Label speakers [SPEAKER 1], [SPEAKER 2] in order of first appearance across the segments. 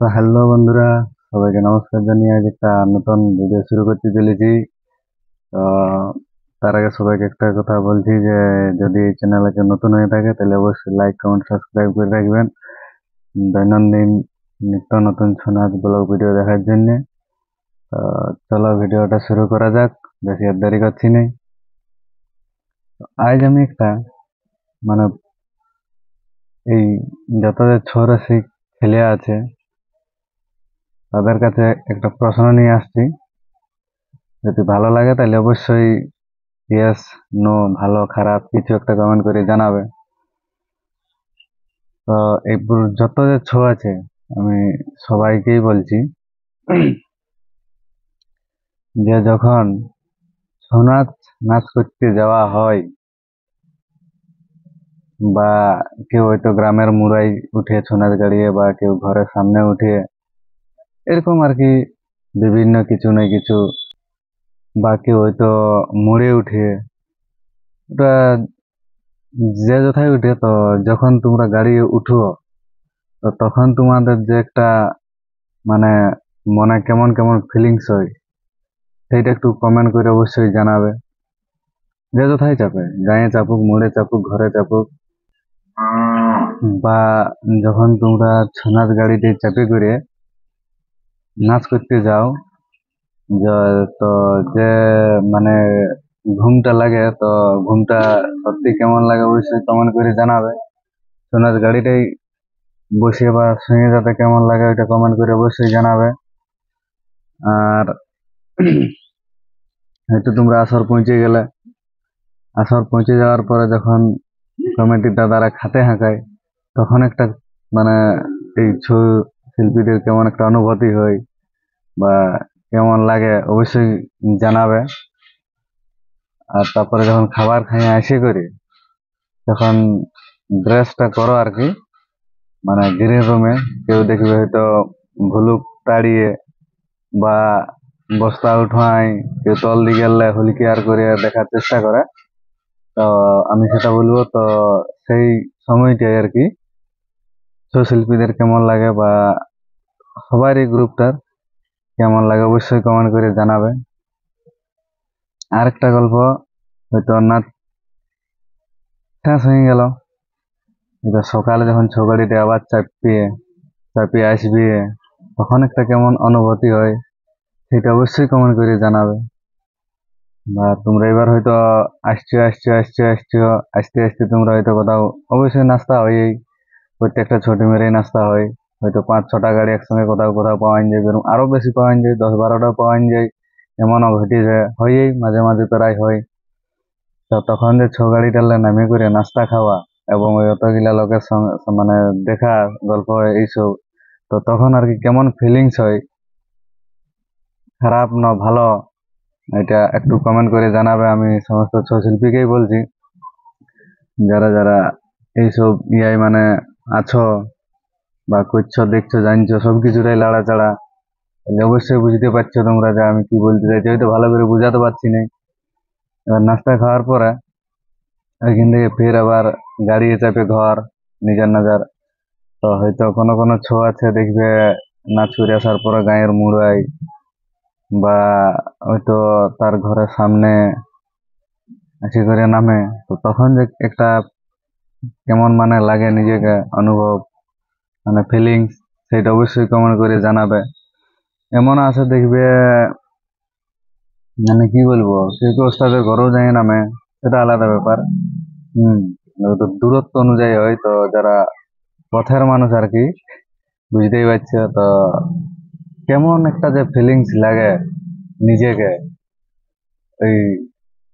[SPEAKER 1] তো হ্যালো বন্ধুরা, সবাইকে নমস্কার জানিয়ে আজ একটা নতুন ভিডিও শুরু করতে চলেছি। তো তার আগে সবাইকে একটা কথা বলছি যে যদি চ্যানেলে নতুন হয়ে থাকে তাহলে অবশ্যই লাইক কমেন্ট সাবস্ক্রাইব করে রাখবেন দৈনন্দিন নিত্য নতুন ছৌ নাচ ব্লগ ভিডিও দেখার জন্য। তো চলো ভিডিওটা শুরু করা যাক, বেশি আর দেরি করছি না। আজ আমি একটা মানে এই যত যে ছৌ রসিক ছেলে আছে তাদের কাছে একটা প্রশ্ন নিয়ে আসছি। যদি ভালো লাগে তাহলে অবশ্যই ইয়েস, নো, ভালো খারাপ কিছু একটা কমেন্ট করে জানাবে। তো এই যত যে শো আছে আমি সবাইকেই বলছি যে যখন ছৌ নাচ নাচ করতে যাওয়া হয় বা কেউ হয়তো গ্রামের মুড়াই উঠে ছৌ নাচ গাড়িয়ে বা কেউ ঘরের সামনে উঠে এরকম আর কি বিভিন্ন কিছু না কিছু, বা কেউ হয়তো মুড়ে উঠে, ওটা যে যথাই উঠে, তো যখন তোমরা গাড়ি উঠো তো তখন তোমাদের যে একটা মানে মনে কেমন কেমন ফিলিংস হয় সেইটা একটু কমেন্ট করে অবশ্যই জানাবে। যে যথাই চাপে, গায়ে চাপুক, মুড়ে চাপুক, ঘরে চাপুক, বা যখন তোমরা ছৌ নাচ গাড়িতে চাপে করে নাচ করতে যাও, তো যে মানে ঘুমটা লাগে, তো ঘুমটা সত্যি কেমন লাগে অবশ্যই কমেন্ট করে জানাবে। ছৌ নাচ গাড়িটাই বসে বা শুয়ে যাতে কেমন লাগে ওইটা কমেন্ট করে অবশ্যই জানাবে। আর হয়তো তোমরা আসর পৌঁছে গেলে, আসর পৌঁছে যাওয়ার পরে যখন কমিটির দাদারা খাতে হাঁকায় তখন একটা মানে এই ছৌ শিল্পীদের কেমন একটা অনুভূতি হয় বা কেমন লাগে অবশ্যই জানাবে। আর তারপরে যখন খাবার খাইয়ে আসে করি তখন ড্রেসটা করো আর কি, মানে গ্রিন রুমে কেউ দেখবে হয়তো ভুলুক তাড়িয়ে বা বস্তা উঠায়, কেউ তল দিয়ে গেলে হুলিকিয়ার করে দেখার চেষ্টা করে। তো আমি সেটা বলবো, তো সেই সময়টাই আর কি ছৌ শিল্পীদের কেমন লাগে বা সবার এই গ্রুপটার কেমন লাগে অবশ্যই কমেন্ট করে জানাবে। আরেকটা গল্প, হয়তো নাচ শেষ হয়ে গেল, এটা সকালে যখন ছৌ গাড়িটা আবার চাপিয়ে চাপিয়ে আসবে তখন একটা কেমন অনুভূতি হয় সেটা অবশ্যই কমেন্ট করে জানাবে। বা তোমরা এবার হয়তো আসতে আসতে তোমরা হয়তো কোথাও অবশ্যই নাস্তা হয়ই, প্রত্যেকটা ছোট মেয়েরই নাস্তা হয়। হয়তো 5-6টা গাড়ি একসঙ্গে কোথাও কোথাও পাওয়া যায়, এরকম আরো বেশি পাওয়া যায়, 10-12টাও পাওয়া যায়, এমনও ঘটে যায়, হয়ই মাঝে মাঝে প্রায় হয়। তো তখন যে ছৌ গাড়ি টানলে নামে করে নাস্তা খাওয়া এবং ওই অতগুলা লোকের সঙ্গে মানে দেখা, গল্প হয় এইসব, তো তখন আর কি কেমন ফিলিংস হয়, খারাপ না ভালো, এটা একটু কমেন্ট করে জানাবে। আমি সমস্ত ছৌ শিল্পীকেই বলছি, যারা যারা এইসব ইয়াই মানে আছো বা করছো, দেখছো, জানছো, সবকিছুটাই লাড়াচাড়া, তাহলে অবশ্যই বুঝতে পারছো তোমরা যে আমি কি বলতে চাইছি, হয়তো ভালো করে বুঝাতে পারছি না। এবার নাস্তা খাওয়ার পরে ওইখান থেকে ফের আবার গাড়ি চাপে ঘর নিজের নাজার। তো হয়তো কোনো কোনো ছো আছে দেখবে নাচ করে আসার পরে গায়ের মুড়াই বা হয়তো তার ঘরের সামনে এসে করে নামে, তো তখন যে একটা কেমন মানে লাগে নিজেকে অনুভব, মানে ফিলিংস, সেটা অবশ্যই কমেন্ট করে জানাবে। এমন আছে দেখবে মানে কি বলবো, কেউ কেউ ওস্তাদের ঘরেও যায় নামে, সেটা আলাদা ব্যাপার। হম, তো দূরত্ব অনুযায়ী হয়, তো যারা পথের মানুষ আর কি বুঝতেই পারছো। তো কেমন একটা যে ফিলিংস লাগে নিজেকে, ওই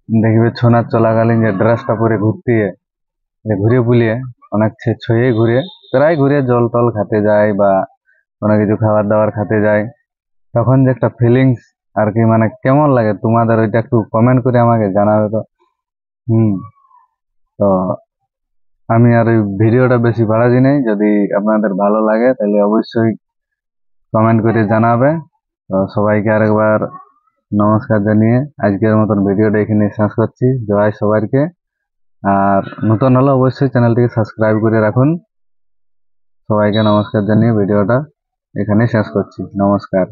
[SPEAKER 1] দেখবে ছৌ নাচ চলাকালীন যে ড্রেসটা পরে ঘুরতে, যে ঘুরে বুলিয়ে অনেক ছয়ে ঘুরে, প্রায় ঘুরে জল টল খেতে যায় বা কোনো কিছু খাবার দাবার খেতে যায়, তখন যে একটা ফিলিংস আর কি, মানে কেমন লাগে তোমাদের ওইটা একটু কমেন্ট করে আমাকে জানাবে তো। হুম। তো আমি আর ওই ভিডিওটা বেশি বাড়াচ্ছি নাই, যদি আপনাদের ভালো লাগে তাহলে অবশ্যই কমেন্ট করে জানাবে। তো সবাইকে আরেকবার নমস্কার জানিয়ে আজকের মতন ভিডিওটা এখানে শেষ করছি। জয় সবাইকে। আর নতুন হলে অবশ্যই চ্যানেলটিকে সাবস্ক্রাইব করে রাখুন। সবাইকে নমস্কার জানিয়ে ভিডিওটা এখানে শেষ করছি, নমস্কার।